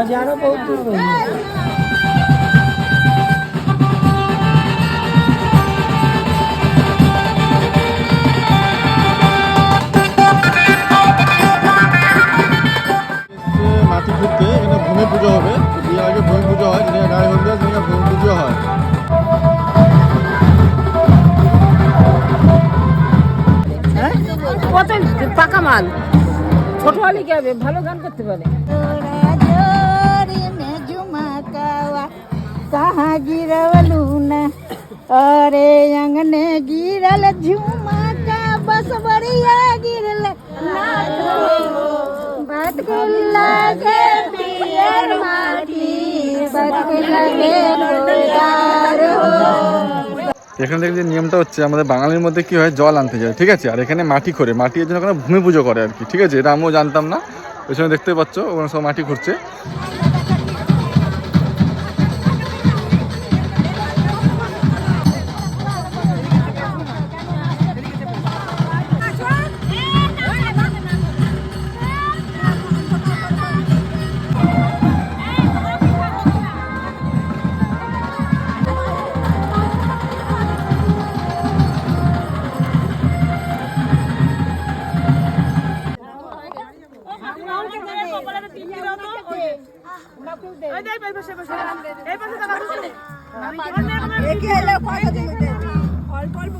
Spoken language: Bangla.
बाजारों बहुत दूर भैया। মাটি খুঁড়তে এখানে ভূমি পুজো হবে। বিয়ের আগে ভূমি পুজো হয়, যেটা গায়ে হলুদ সেটা ভূমি পুজো হয়। কত পাকা মাল, ছোট হলে কি হবে, ভালো গান করতে পারে। कहाँ गिरवलू न अरे अंगने गिरल झुमका बस बढ़िया गिरल बदकुल्ला के पियर माटी बदकुल्ला के गोदार हो। এখানে থেকে যে নিয়মটা হচ্ছে, আমাদের বাঙালির মধ্যে কি হয়, জল আনতে যায়, ঠিক আছে, আর এখানে মাটি খোঁড়ে, মাটি এর জন্য ওখানে ভূমি পুজো করে আর কি, ঠিক আছে। এটা আমিও জানতাম না, ওই সময় দেখতে পাচ্ছ ওখানে সব মাটি খুঁড়ছে। অল্প অল্প